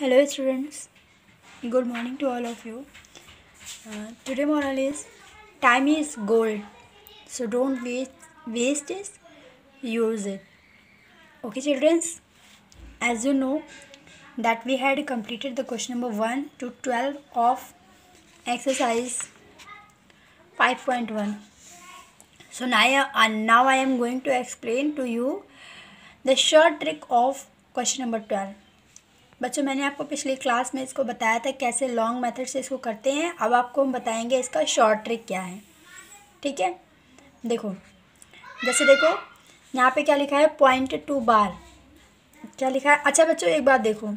Hello students, good morning to all of you. Today moral is time is gold, so don't waste it, use it. Okay children, as you know that we had completed the question number 1 to 12 of exercise 5.1. So now I am going to explain to you the short trick of question number 12. बच्चों मैंने आपको पिछली class में इसको बताया था कैसे long method से इसको करते हैं। अब आपको हम बताएंगे इसका शॉर्ट ट्रिक क्या है। ठीक है, देखो जैसे देखो यहाँ पे क्या लिखा है, .2 बार क्या लिखा है। अच्छा बच्चों एक बात देखो,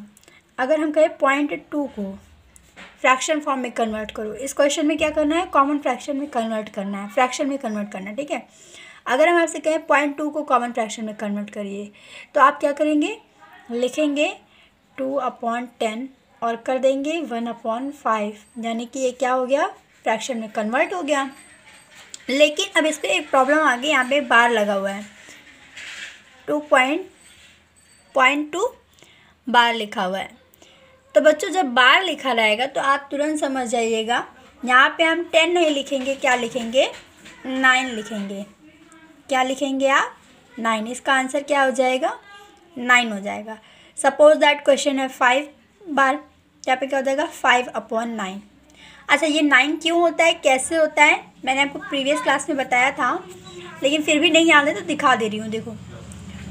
अगर हम कहें .2 को फ्रैक्शन फॉर्म में कन्वर्ट करो, इस क्वेश्चन में क्या करना है, कॉमन फ्रैक्शन में कन्वर्ट करना है, फ्रैक्शन में कन्वर्ट करना है। ठीक है, अगर हम आपसे कहें .2 को कॉमन फ्रैक्शन में कन्वर्ट करिए तो आप क्या करेंगे, लिखेंगे 2/10 और कर देंगे 1/5, यानी कि ये क्या हो गया, फ्रैक्शन में कन्वर्ट हो गया। लेकिन अब इस पर एक प्रॉब्लम आ गई, यहाँ पे बार लगा हुआ है, 2.2 बार लिखा हुआ है। तो बच्चों जब बार लिखा रहेगा तो आप तुरंत समझ जाइएगा, यहाँ पे हम 10 नहीं लिखेंगे, क्या लिखेंगे, 9 लिखेंगे। क्या लिखेंगे आप, 9। इसका आंसर क्या हो जाएगा, 9 हो जाएगा। सपोज दैट क्वेश्चन है 5 बार, यहाँ पे क्या हो जाएगा, 5/9। अच्छा ये 9 क्यों होता है, कैसे होता है, मैंने आपको प्रीवियस क्लास में बताया था, लेकिन फिर भी नहीं याद है तो दिखा दे रही हूँ। देखो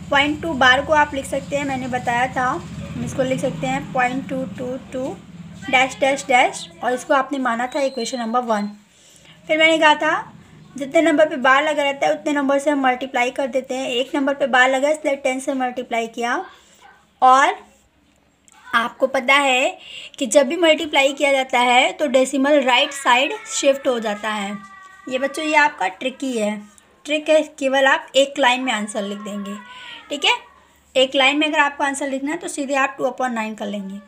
0.2 बार को आप लिख सकते हैं, मैंने बताया था, हम इसको लिख सकते हैं 0.222 डैश डैश डैश, और इसको आपने माना था इक्वेशन नंबर 1। फिर मैंने कहा था जितने नंबर पे बार लगा रहता है उतने नंबर से हम मल्टीप्लाई कर देते हैं। एक नंबर पे बार लगा इसलिए 10 से मल्टीप्लाई किया, और आपको पता है कि जब भी मल्टीप्लाई किया जाता है तो डेसिमल राइट साइड शिफ्ट हो जाता है। ये बच्चों ये आपका ट्रिक ही है, ट्रिक है, केवल आप एक लाइन में आंसर लिख देंगे। ठीक है, एक लाइन में अगर आपको आंसर लिखना है तो सीधे आप 2/9 कर लेंगे।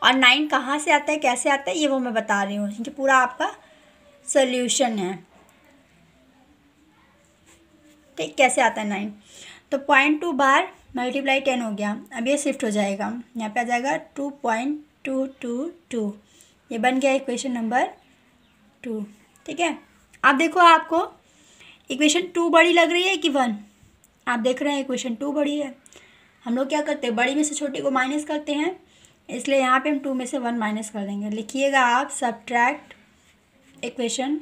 और 9 कहाँ से आता है, कैसे आता है, ये वो मैं बता रही हूँ, क्योंकि पूरा आपका सोल्यूशन है। ठीक, कैसे आता है 9, तो 0.2 बार मल्टीप्लाई 10 हो गया। अब ये शिफ्ट हो जाएगा, यहाँ पे आ जाएगा 2.222, ये बन गया इक्वेशन नंबर 2। ठीक है, अब देखो आपको इक्वेशन 2 बड़ी लग रही है कि 1, आप देख रहे हैं इक्वेशन 2 बड़ी है। हम लोग क्या करते हैं, बड़ी में से छोटी को माइनस करते हैं, इसलिए यहाँ पे हम 2 में से 1 माइनस कर देंगे। लिखिएगा आप subtract equation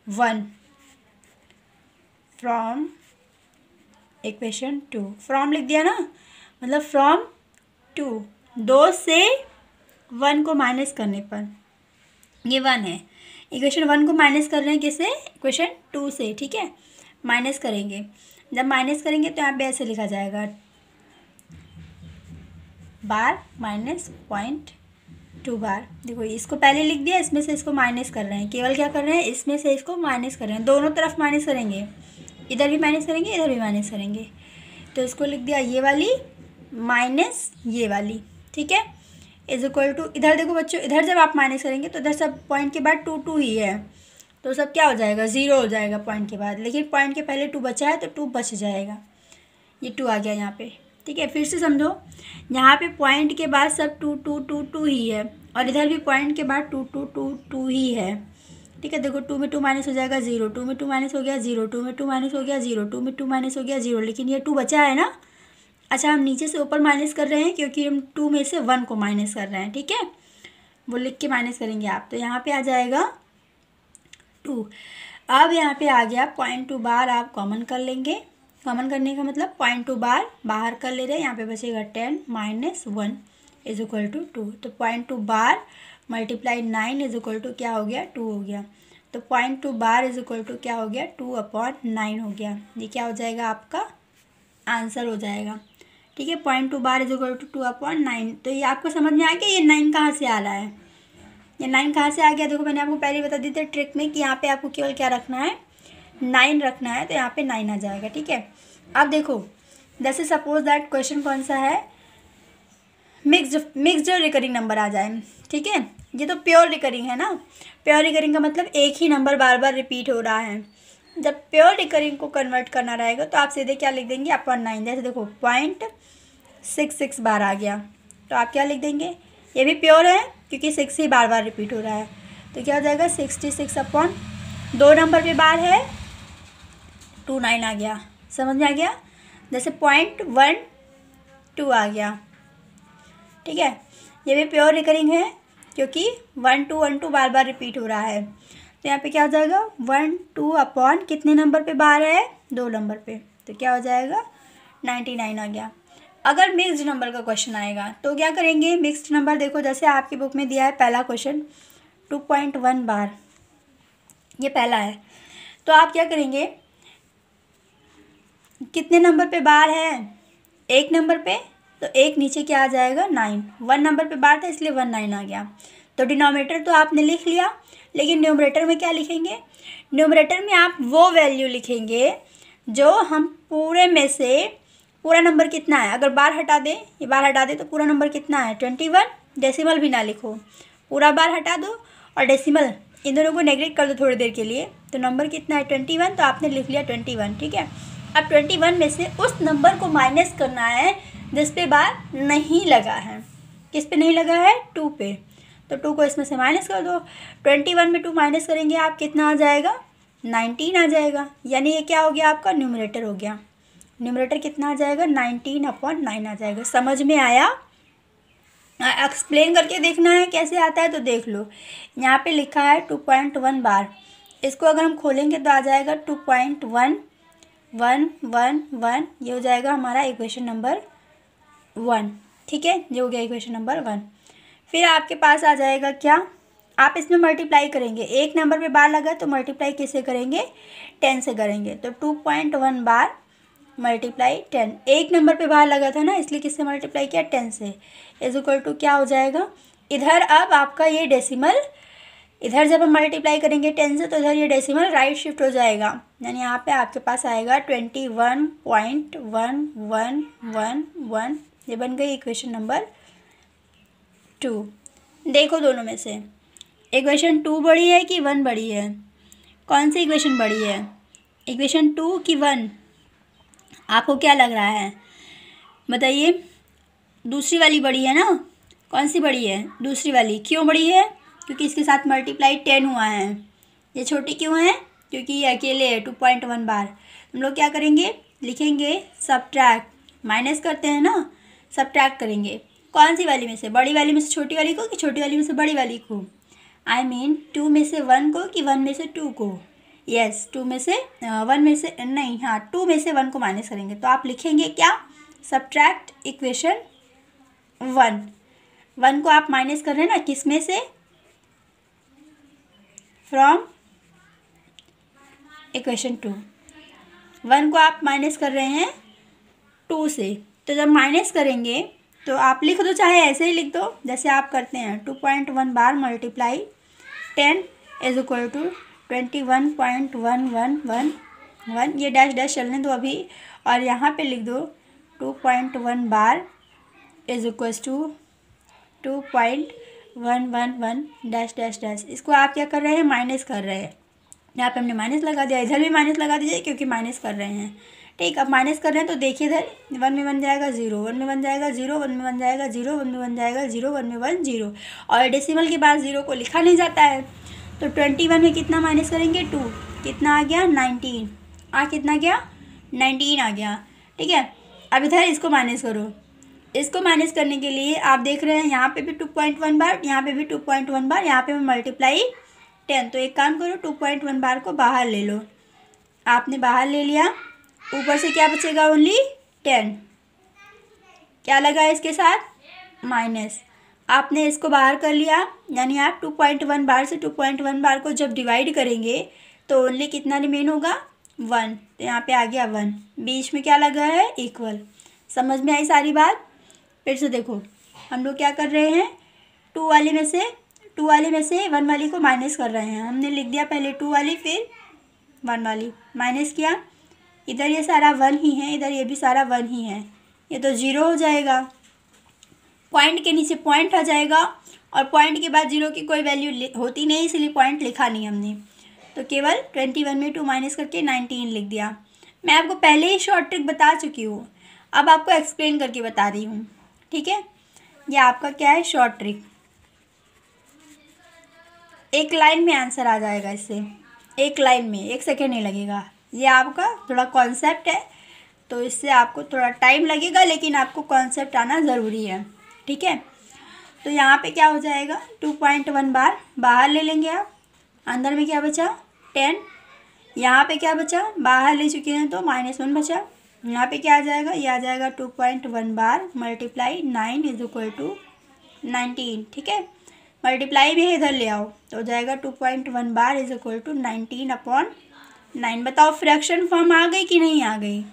1 from equation 2। From लिख दिया ना, मतलब फ्रॉम 2, 2 से 1 को माइनस करने पर, ये 1 है, इक्वेशन 1 को माइनस कर रहे हैं किससे, इक्वेशन 2 से। ठीक है, माइनस करेंगे, जब माइनस करेंगे तो यहाँ पे ऐसे लिखा जाएगा बार माइनस 0.2 बार। देखो इसको पहले लिख दिया, इसमें से इसको माइनस कर रहे हैं, केवल क्या कर रहे हैं, इसमें से इसको माइनस कर रहे हैं, दोनों तरफ माइनस करेंगे, इधर भी माइनस करेंगे, इधर भी माइनस करेंगे। तो इसको लिख दिया ये वाली माइनस ये वाली। ठीक है, इज इक्वल टू, इधर देखो बच्चों, इधर जब आप माइनस करेंगे तो इधर सब पॉइंट के बाद 2 2 ही है, तो सब क्या हो जाएगा, 0 हो जाएगा पॉइंट के बाद, लेकिन पॉइंट के पहले 2 बचा है तो 2 बच जाएगा, ये 2 आ गया यहाँ पे। ठीक है, फिर से समझो, यहाँ पे पॉइंट के बाद सब 2 2 2 2 ही है, और इधर भी पॉइंट के बाद 2 2 2 2 ही है। ठीक है, देखो 2 में 2 माइनस हो जाएगा 0, 2 में 2 माइनस हो गया 0, 2 में 2 माइनस हो गया 0, 2 में 2 माइनस हो गया 0, लेकिन ये 2 बचा है ना। अच्छा हम नीचे से ऊपर माइनस कर रहे हैं क्योंकि हम 2 में से 1 को माइनस कर रहे हैं। ठीक है, वो लिख के माइनस करेंगे आप, तो यहाँ पे आ जाएगा 2। अब यहाँ पे आ गया 0.2 बार, आप कॉमन कर लेंगे, कॉमन करने का मतलब 0.2 बार बाहर कर ले रहे हैं, यहाँ पे बचेगा 10 माइनस 1 इज इक्वल टू 2। तो 0.2 बार मल्टीप्लाई 9 इज इक्वल टू क्या हो गया, 2 हो गया। तो 0.2 बार इज इक्वल टू क्या हो गया, 2/9 हो गया। ये क्या हो जाएगा, आपका आंसर हो जाएगा। ठीक है, 0.2 बार इज इक्वल टू 2/9। तो ये आपको समझ में आ गया ये 9 कहाँ से आ रहा है, ये 9 कहाँ से आ गया। देखो मैंने आपको पहले बता दी थी ट्रिक में कि यहाँ पे आपको केवल क्या रखना है, 9 रखना है, तो यहाँ पे 9 आ जाएगा। ठीक है, अब देखो जैसे सपोज दैट क्वेश्चन कौन सा है, मिक्स्ड रिकरिंग नंबर आ जाए। ठीक है, ये तो प्योर रिकरिंग है ना, प्योर रिकरिंग का मतलब एक ही नंबर बार बार रिपीट हो रहा है। जब प्योर रिकरिंग को कन्वर्ट करना रहेगा तो आप सीधे क्या लिख देंगे, 0/9। जैसे देखो 6 6 बार आ गया, तो आप क्या लिख देंगे, ये भी प्योर है क्योंकि 6 ही बार बार रिपीट हो रहा है, तो क्या हो जाएगा 66 अपॉन 2 नंबर पे बार है 29 आ गया। समझ में आ गया, जैसे 0.12 आ गया, ठीक है। ये भी प्योर रिकरिंग है क्योंकि 1 2 1 2 बार बार रिपीट हो रहा है, तो यहाँ पे क्या हो जाएगा 1 2 अपॉन कितने नंबर पे बार है 2 नंबर पे, तो क्या हो जाएगा 99 आ गया। अगर मिक्स्ड नंबर का क्वेश्चन आएगा तो क्या करेंगे, मिक्स्ड नंबर देखो जैसे आपकी बुक में दिया है पहला क्वेश्चन 2.1 बार, ये पहला है, तो आप क्या करेंगे, कितने नंबर पे बार है 1 नंबर पे, तो 1 नीचे क्या आ जाएगा 9, 1 नंबर पे बार था इसलिए 19 आ गया। तो डिनोमिनेटर तो आपने लिख लिया, लेकिन न्यूमरेटर में क्या लिखेंगे, न्यूमरेटर में आप वो वैल्यू लिखेंगे जो हम पूरे में से, पूरा नंबर कितना है, अगर बार हटा दें, ये बार हटा दें तो पूरा नंबर कितना है 21, डेसिमल भी ना लिखो, पूरा बार हटा दो और डेसिमल इन दोनों को नेगलेक्ट कर दो थोड़ी देर के लिए, तो नंबर कितना है 21, तो आपने लिख लिया 21, ठीक है। अब 21 में से उस नंबर को माइनस करना है जिस पे बार नहीं लगा है, किस पे नहीं लगा है 2 पे, तो 2 को इसमें से माइनस कर दो, 21 में 2 माइनस करेंगे आप कितना आ जाएगा 19 आ जाएगा, यानी ये क्या हो गया आपका न्यूमरेटर हो गया, न्यूमरेटर कितना आ जाएगा 19/9 आ जाएगा। समझ में आया, एक्सप्लेन करके देखना है कैसे आता है तो देख लो, यहाँ पे लिखा है 2.1 बार, इसको अगर हम खोलेंगे तो आ जाएगा 2.1111, ये हो जाएगा हमारा इक्वेशन नंबर 1, ठीक है, ये हो गया इक्वेशन नंबर 1। फिर आपके पास आ जाएगा क्या, आप इसमें मल्टीप्लाई करेंगे, 1 नंबर पे बार लगा तो मल्टीप्लाई किससे करेंगे 10 से करेंगे, तो 2.1 बार मल्टीप्लाई 10, 1 नंबर पे बार लगा था ना इसलिए किससे मल्टीप्लाई किया 10 से, इज इक्वल टू क्या हो जाएगा, इधर अब आपका ये डेसिमल, इधर जब हम मल्टीप्लाई करेंगे 10 से तो इधर ये डेसिमल राइट शिफ्ट हो जाएगा, यानी यहाँ पे आपके पास आएगा 21.1111, ये बन गई इक्वेशन नंबर 2। देखो दोनों में से इक्वेशन 2 बड़ी है कि 1 बड़ी है, कौन सी इक्वेशन बड़ी है, इक्वेशन 2 कि 1, आपको क्या लग रहा है बताइए, दूसरी वाली बड़ी है ना, कौन सी बड़ी है दूसरी वाली, क्यों बड़ी है, क्योंकि इसके साथ मल्टीप्लाई 10 हुआ है, ये छोटी क्यों है क्योंकि ये अकेले है 2.1 बार, हम लोग क्या करेंगे लिखेंगे सब्ट्रैक्ट, माइनस करते हैं ना, सब्ट्रैक्ट करेंगे, कौन सी वाली में से, बड़ी वाली में से छोटी वाली को कि छोटी वाली में से बड़ी वाली को, आई मीन 2 में से 1 को कि 1 में से 2 को, यस 2 में से 1 में से नहीं, हाँ 2 में से 1 को माइनस करेंगे, तो आप लिखेंगे क्या सब्ट्रैक्ट इक्वेशन 1 को आप माइनस कर रहे हैं ना किस में से, फ्रॉम इक्वेशन 2, 1 को आप माइनस कर रहे हैं 2 से, तो जब माइनस करेंगे तो आप लिख दो, चाहे ऐसे ही लिख दो जैसे आप करते हैं, 2.1 बार मल्टीप्लाई 10 इज इक्वल टू 21.1111, ये डैश डैश चलने दो अभी, और यहाँ पे लिख दो 2.1 bar is equal to 2.111 dash dash dash, इसको आप क्या कर रहे हैं माइनस कर रहे हैं, यहाँ पे हमने माइनस लगा दिया, इधर भी माइनस लगा दीजिए क्योंकि माइनस कर रहे हैं, ठीक। अब माइनस कर रहे हैं तो देखिए इधर 1 में बन जाएगा 0, 1 में बन जाएगा 0, 1 में बन जाएगा 0, 1 में बन जाएगा 0, 1 में 1 0, और डेसिमल के बाद 0 को लिखा नहीं जाता है, तो 21 में कितना माइनस करेंगे 2, कितना आ गया 19, कितना गया 19 आ गया, ठीक है। अब इधर इसको माइनस करो, इसको माइनस करने के लिए आप देख रहे हैं यहाँ पे भी 2.1 बार, यहाँ पे भी 2.1 बार, यहाँ पे मल्टीप्लाई 10, तो एक काम करो 2.1 बार को बाहर ले लो, आपने बाहर ले लिया, ऊपर से क्या बचेगा ओनली 10, क्या लगा इसके साथ माइनस, आपने इसको बाहर कर लिया, यानी आप 2.1 बार से 2.1 बार को जब डिवाइड करेंगे तो ओनली कितना रिमेन होगा 1, तो यहाँ पे आ गया 1, बीच में क्या लगा है इक्वल। समझ में आई सारी बात, फिर से देखो हम लोग क्या कर रहे हैं, 2 वाली में से 1 वाली को माइनस कर रहे हैं, हमने लिख दिया पहले 2 वाली फिर 1 वाली, माइनस किया, इधर ये सारा 1 ही है, इधर ये भी सारा 1 ही है, ये तो 0 हो जाएगा, पॉइंट के नीचे पॉइंट आ जाएगा, और पॉइंट के बाद 0 की कोई वैल्यू होती नहीं इसलिए पॉइंट लिखा नहीं हमने, तो केवल 21 में 2 माइनस करके 19 लिख दिया। मैं आपको पहले ही शॉर्ट ट्रिक बता चुकी हूँ, अब आपको एक्सप्लेन करके बता रही हूँ, ठीक है। ये आपका क्या है, शॉर्ट ट्रिक। एक लाइन में आंसर आ जाएगा इससे, एक लाइन में, 1 सेकेंड नहीं लगेगा। ये आपका थोड़ा कॉन्सेप्ट है, तो इससे आपको थोड़ा टाइम लगेगा, लेकिन आपको कॉन्सेप्ट आना ज़रूरी है, ठीक है। तो यहाँ पे क्या हो जाएगा, 2.1 बार बाहर ले लेंगे आप, अंदर में क्या बचा 10, यहाँ पे क्या बचा, बाहर ले चुके हैं तो -1 बचा। यहाँ पे क्या आ जाएगा, ये आ जाएगा 2.1 बार मल्टीप्लाई 9 इज इक्वल टू 19, ठीक है। मल्टीप्लाई भी इधर ले आओ तो हो जाएगा 2.1 बार इज इक्वल टू 19/9। बताओ फ्रैक्शन फॉर्म आ गई कि नहीं आ गई,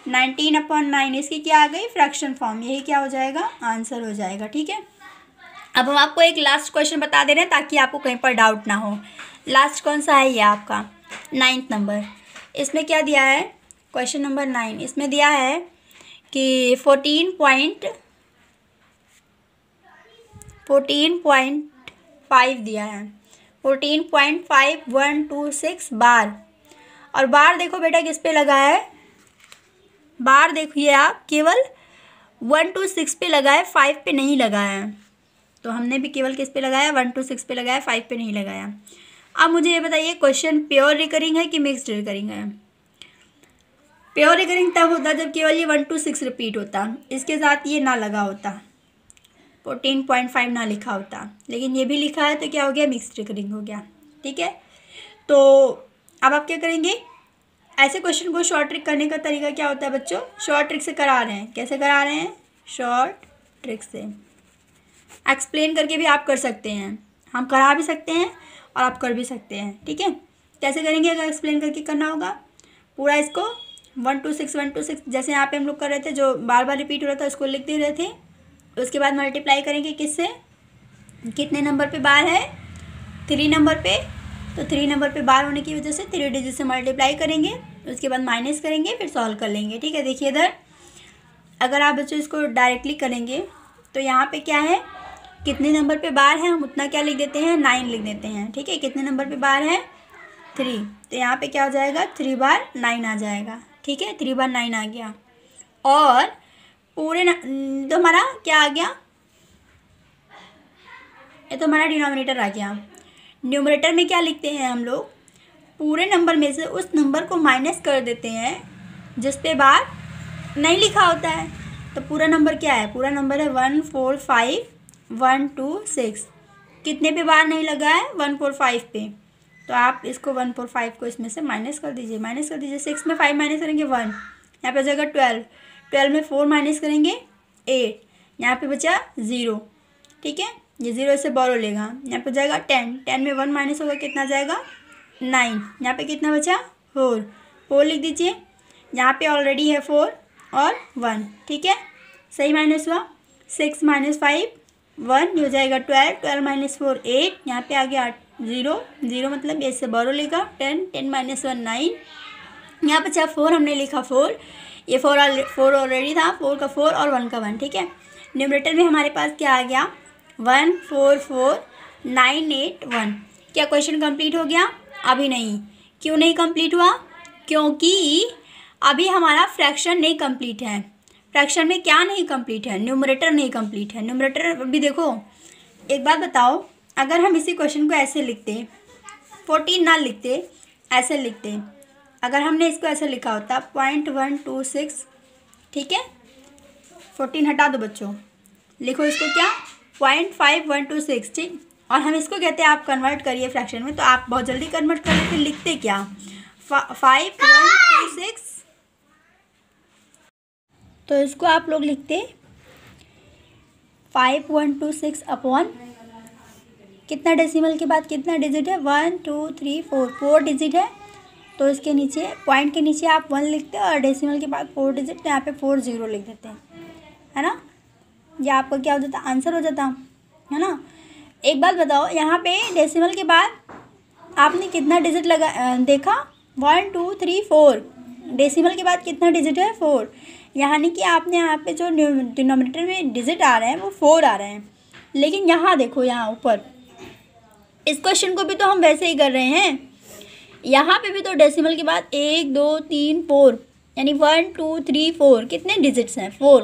19/9 इसकी क्या आ गई, फ्रैक्शन फॉर्म। यही क्या हो जाएगा, आंसर हो जाएगा, ठीक है। अब हम आपको एक लास्ट क्वेश्चन बता दे रहे हैं ताकि आपको कहीं पर डाउट ना हो। लास्ट कौन सा है, ये आपका 9th नंबर। इसमें क्या दिया है, क्वेश्चन नंबर 9, इसमें दिया है कि 14.5 दिया है, 14.5126 बार। और बार देखो बेटा किस पे लगा है, बार देखिए आप केवल 1 to 6 पे लगा है, 5 पे नहीं लगा है। तो हमने भी केवल किस पे लगाया, 1 to 6 पे लगाया, 5 पे नहीं लगाया। अब मुझे ये बताइए क्वेश्चन प्योर रिकरिंग है कि मिक्स्ड रिकरिंग है। प्योर रिकरिंग तब होता जब केवल ये 1 to 6 रिपीट होता, इसके साथ ये ना लगा होता, 14.5 ना लिखा होता, लेकिन ये भी लिखा है तो क्या हो गया, मिक्स्ड रिकरिंग हो गया, ठीक है। तो अब आप क्या करेंगे, ऐसे क्वेश्चन को शॉर्ट ट्रिक करने का तरीका क्या होता है बच्चों, शॉर्ट ट्रिक से करा रहे हैं। कैसे करा रहे हैं, शॉर्ट ट्रिक से। एक्सप्लेन करके भी आप कर सकते हैं, हम करा भी सकते हैं और आप कर भी सकते हैं, ठीक है। कैसे करेंगे, अगर एक्सप्लेन करके करना होगा पूरा इसको 1 to 6 जैसे यहाँ पे हम लोग कर रहे थे, जो बार बार रिपीट हो रहा था उसको लिख दे रहे थे। उसके बाद मल्टीप्लाई करेंगे किससे, कितने नंबर पे बार है, 3 नंबर पे। तो 3 नंबर पे बार होने की वजह से 3 डिजिट से मल्टीप्लाई करेंगे, उसके बाद माइनस करेंगे, फिर सॉल्व कर लेंगे, ठीक है। देखिए इधर अगर आप बच्चों इसको डायरेक्टली करेंगे तो यहाँ पे क्या है, कितने नंबर पे बार है, हम उतना क्या लिख देते हैं, 9 लिख देते हैं, ठीक है। कितने नंबर पे बार है, 3, तो यहाँ पे क्या हो जाएगा, 3 बार 9 आ जाएगा, ठीक है। 3 बार 9 आ गया, और पूरे तो हमारा क्या आ गया, ये तो हमारा डिनोमिनेटर आ गया। न्यूमरेटर में क्या लिखते हैं हम लोग, पूरे नंबर में से उस नंबर को माइनस कर देते हैं जिस पे बार नहीं लिखा होता है। तो पूरा नंबर क्या है, पूरा नंबर है 145,126। कितने पे बार नहीं लगा है, 145 पे। तो आप इसको 145 को इसमें से माइनस कर दीजिए, 6 में 5 माइनस करेंगे 1, यहाँ पे हो जाएगा 12 में 4 माइनस करेंगे 8, यहाँ पे बचा 0, ठीक है। ये 0 से बोरो लेगा, यहाँ पे हो जाएगा 10 में 1 माइनस होगा, कितना जाएगा 9, यहाँ पे कितना बचा 4 लिख दीजिए, यहाँ पे ऑलरेडी है 4 और 1, ठीक है। सही माइनस हुआ, 6 - 5 1, ये हो जाएगा 12 - 4 8, यहाँ पे आ गया 0 मतलब ये से बोरो लेगा 10 - 1 9, यहाँ बचा 4, हमने लिखा 4, ये 4 ऑलरेडी था, 4 का 4 और 1 का 1, ठीक है। न्यूमरेटर में हमारे पास क्या आ गया, 144,981। क्या क्वेश्चन कंप्लीट हो गया, अभी नहीं। क्यों नहीं कंप्लीट हुआ, क्योंकि अभी हमारा फ्रैक्शन नहीं कंप्लीट है। फ्रैक्शन में क्या नहीं कंप्लीट है, न्यूमरेटर नहीं कंप्लीट है। न्यूमरेटर अभी देखो, एक बात बताओ, अगर हम इसी क्वेश्चन को ऐसे लिखते, 14 ना लिखते, ऐसे लिखते, अगर हमने इसको ऐसे लिखा होता 0.126, ठीक है। 14 हटा दो बच्चों, लिखो इसको क्या 0.5126, ठीक। और हम इसको कहते हैं आप कन्वर्ट करिए फ्रैक्शन में, तो आप बहुत जल्दी कन्वर्ट कर लेते, लिखते क्या 5126, तो इसको आप लोग लिखते 5126 अपॉन कितना, डेसिमल के बाद कितना डिजिट है, 1 2 3 4 डिजिट है। तो इसके नीचे पॉइंट के नीचे आप 1 लिखते हैं और डेसिमल के बाद 4 डिजिट, तो यहाँ पे 40 लिख देते हैं, है ना। ये आपका क्या हो जाता, आंसर हो जाता, है ना। एक बात बताओ, यहाँ पे डेसिमल के बाद आपने कितना डिजिट लगा देखा, 1 2 3 4, डेसिमल के बाद कितना डिजिट है 4, यानी कि आपने यहाँ पे जो डिनोमिनेटर में डिजिट आ रहे हैं वो 4 आ रहे हैं। लेकिन यहाँ देखो, यहाँ ऊपर इस क्वेश्चन को भी तो हम वैसे ही कर रहे हैं, यहाँ पे भी तो डेसिमल के बाद 1 2 3 4 यानी 1 2 3 4 कितने डिजिट्स हैं? 4।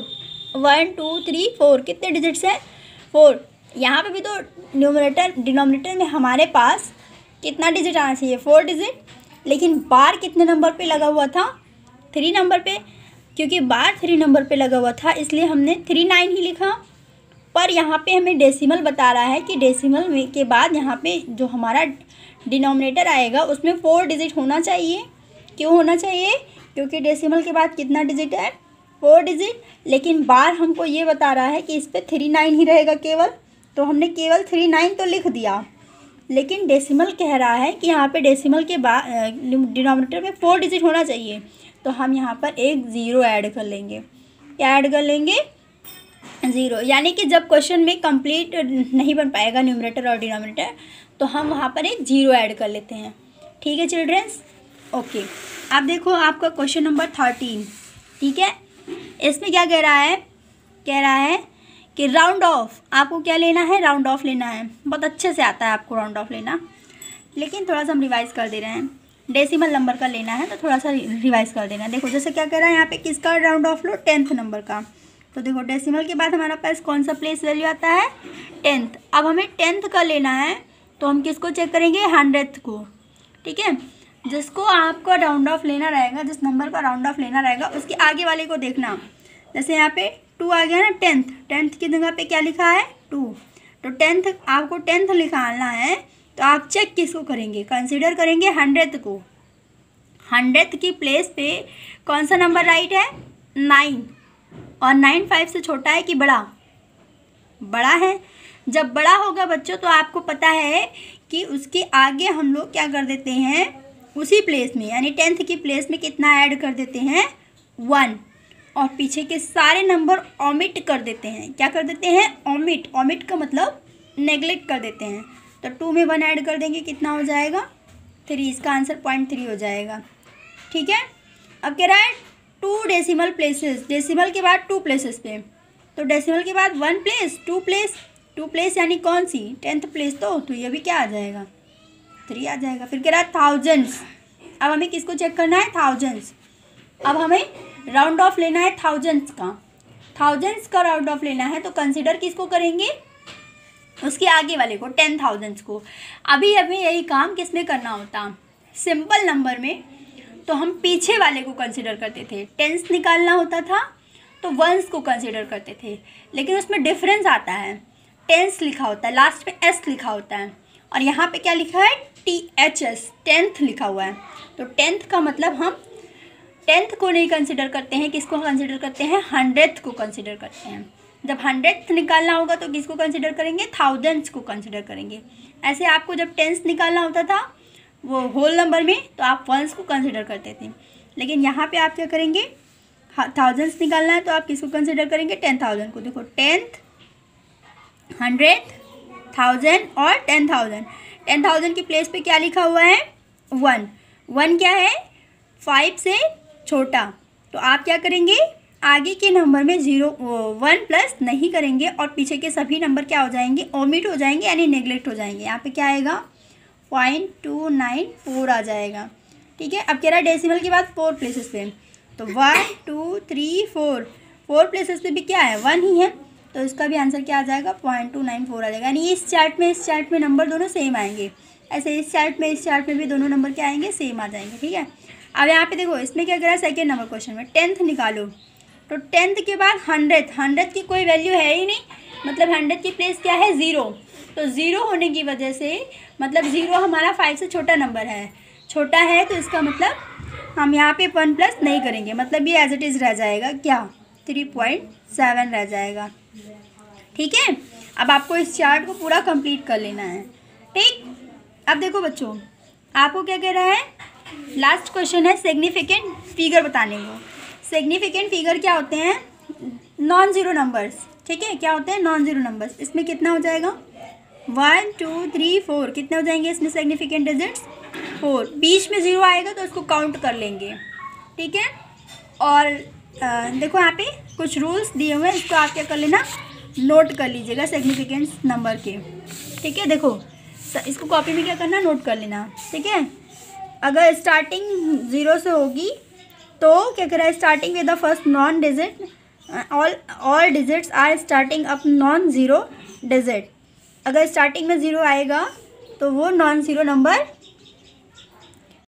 1 2 3 4 कितने डिजिट्स हैं? 4। यहाँ पे भी तो डिनोमिनेटर में हमारे पास कितना डिजिट आना चाहिए? 4 डिजिट। लेकिन बार कितने नंबर पे लगा हुआ था? 3 नंबर पे। क्योंकि बार 3 नंबर पे लगा हुआ था इसलिए हमने 39 ही लिखा। पर यहाँ पे हमें डेसिमल बता रहा है कि डेसिमल के बाद यहाँ पे जो हमारा डिनोमिनेटर आएगा उसमें 4 डिजिट होना चाहिए। क्यों होना चाहिए? क्योंकि डेसिमल के बाद कितना डिजिट है? 4 डिजिट। लेकिन बार हमको ये बता रहा है कि इस पर 39 ही रहेगा केवल, तो हमने केवल 39 तो लिख दिया। लेकिन डेसिमल कह रहा है कि यहाँ पे डेसिमल के बाद डिनोमिनेटर में 4 डिजिट होना चाहिए, तो हम यहाँ पर एक ज़ीरो ऐड कर लेंगे। क्या ऐड कर लेंगे? ज़ीरो। यानी कि जब क्वेश्चन में कंप्लीट नहीं बन पाएगा न्यूमरेटर और डिनोमिनेटर तो हम वहाँ पर एक ज़ीरो ऐड कर लेते हैं। ठीक है चिल्ड्रंस? ओके। अब देखो आपका क्वेश्चन नंबर 13। ठीक है, इसमें क्या कह रहा है? कह रहा है कि राउंड ऑफ, आपको क्या लेना है? राउंड ऑफ लेना है। बहुत अच्छे से आता है आपको राउंड ऑफ लेना, लेकिन थोड़ा सा हम रिवाइज़ कर दे रहे हैं। डेसिमल नंबर का लेना है तो थोड़ा सा रिवाइज़ कर देना। देखो जैसे क्या कह रहा है यहाँ पे, किसका round of low? 10th number का। तो देखो डेसिमल के बाद हमारा पास कौन सा प्लेस वैल्यू आता है? 10th। अब हमें 10th का लेना है तो हम किसको चेक करेंगे? 100th को। ठीक है, जिसको आपका राउंड ऑफ लेना रहेगा, जिस नंबर का राउंड ऑफ लेना रहेगा उसके आगे वाले को देखना। जैसे यहाँ पे 2 आ गया ना, 10th की जगह पे क्या लिखा है? 2। तो 10th, आपको 10th निकालना है तो आप चेक किसको करेंगे? कंसीडर करेंगे 100th को। 100th की प्लेस पे कौन सा नंबर राइट है? 9। और 9 5 से छोटा है कि बड़ा? बड़ा है। जब बड़ा होगा बच्चों तो आपको पता है कि उसके आगे हम लोग क्या कर देते हैं? उसी प्लेस में, यानी 10th की प्लेस में कितना ऐड कर देते हैं? 1। और पीछे के सारे नंबर ओमिट कर देते हैं। क्या कर देते हैं? ओमिट। ओमिट का मतलब नेग्लेक्ट कर देते हैं। तो 2 में 1 ऐड कर देंगे, कितना हो जाएगा? 3। इसका आंसर 0.3 हो जाएगा। ठीक है, अब कह रहा है 2 डेसिमल प्लेसेस। डेसिमल के बाद 2 प्लेसेस पे, तो डेसिमल के बाद 1 प्लेस, 2 प्लेस। 2 प्लेस यानी कौन सी? 10th place. तो ये भी क्या आ जाएगा? 3 आ जाएगा। फिर कह रहा है थाउजेंड्स। अब हमें किसको चेक करना है? थाउजेंड्स। अब हमें राउंड ऑफ लेना है थाउजेंड्स का। थाउजेंड्स का राउंड ऑफ लेना है तो कंसिडर किसको करेंगे? उसके आगे वाले को, 10,000 को। अभी हमें यही काम किस में करना होता? सिंपल नंबर में तो हम पीछे वाले को कंसिडर करते थे। टेंस निकालना होता था तो वंस को कंसिडर करते थे, लेकिन उसमें डिफरेंस आता है। टेंस लिखा होता है, लास्ट में एस लिखा होता है, और यहाँ पे क्या लिखा है? THS, 10th लिखा हुआ है। तो 10th का मतलब हम 10th को नहीं कंसिडर करते हैं। किसको कंसिडर करते हैं? 100th को कंसिडर करते हैं। जब 100th निकालना होगा तो किसको कंसिडर करेंगे? थाउजेंड्स को कंसिडर करेंगे। ऐसे आपको जब 10th निकालना होता था वो होल नंबर में तो आप वंस को कंसिडर करते थे, लेकिन यहाँ पे आप क्या करेंगे? थाउजेंड्स निकालना है तो आप किसको कंसिडर करेंगे? 10,000 को। देखो 10th, 100th, 1000 और 10,000। 10,000 की प्लेस पे क्या लिखा हुआ है? 1। 1 क्या है? 5 से छोटा। तो आप क्या करेंगे? आगे के नंबर में 1 प्लस नहीं करेंगे और पीछे के सभी नंबर क्या हो जाएंगे? ओमिट हो जाएंगे, यानी नेग्लेक्ट हो जाएंगे। यहाँ पे क्या आएगा? 0.294 आ जाएगा। ठीक है, अब कह रहा है डेसिमल के बाद 4 प्लेसेस पे, तो 1 2 3 4 4 प्लेसेस पे भी क्या है? 1 ही है, तो इसका भी आंसर क्या आ जाएगा? 0.294 आ जाएगा। यानी इस चार्ट में नंबर दोनों सेम आएंगे। ऐसे इस चार्ट में भी दोनों नंबर क्या आएंगे? सेम आ जाएंगे। ठीक है, अब यहाँ पे देखो इसमें क्या कह रहा है? सेकेंड नंबर क्वेश्चन में 10th निकालो, तो 10th के बाद 100th की कोई वैल्यू है ही नहीं, मतलब 100th की प्लेस क्या है? 0। तो 0 होने की वजह से, मतलब 0 हमारा 5 से छोटा नंबर है, छोटा है, तो इसका मतलब हम यहाँ पे 1 प्लस नहीं करेंगे, मतलब ये एज इट इज़ रह जाएगा। क्या? 3.7 रह जाएगा। ठीक है, अब आपको इस चार्ट को पूरा कंप्लीट कर लेना है। ठीक, अब देखो बच्चों, आपको क्या कह रहा है? लास्ट क्वेश्चन है सिग्निफिकेंट फिगर बताने को। सिग्निफिकेंट फिगर क्या होते हैं? Non zero numbers. ठीक है, क्या होते हैं? Non zero numbers. इसमें कितना हो जाएगा? 1 2 3 4 कितने हो जाएंगे इसमें सिग्निफिकेंट डिजिट्स? 4। बीच में 0 आएगा तो उसको काउंट कर लेंगे। ठीक है, और देखो यहाँ पे कुछ रूल्स दिए हुए हैं, इसको आप क्या कर लेना? नोट कर लीजिएगा सिग्निफिकेंस नंबर के। ठीक है, देखो इसको कॉपी में क्या करना? नोट कर लेना। ठीक है, अगर स्टार्टिंग 0 से होगी तो क्या कह रहा है, starting with the first non digit, all digits are starting up non zero digit. अगर स्टार्टिंग में ज़ीरो आएगा तो वो नॉन ज़ीरो नंबर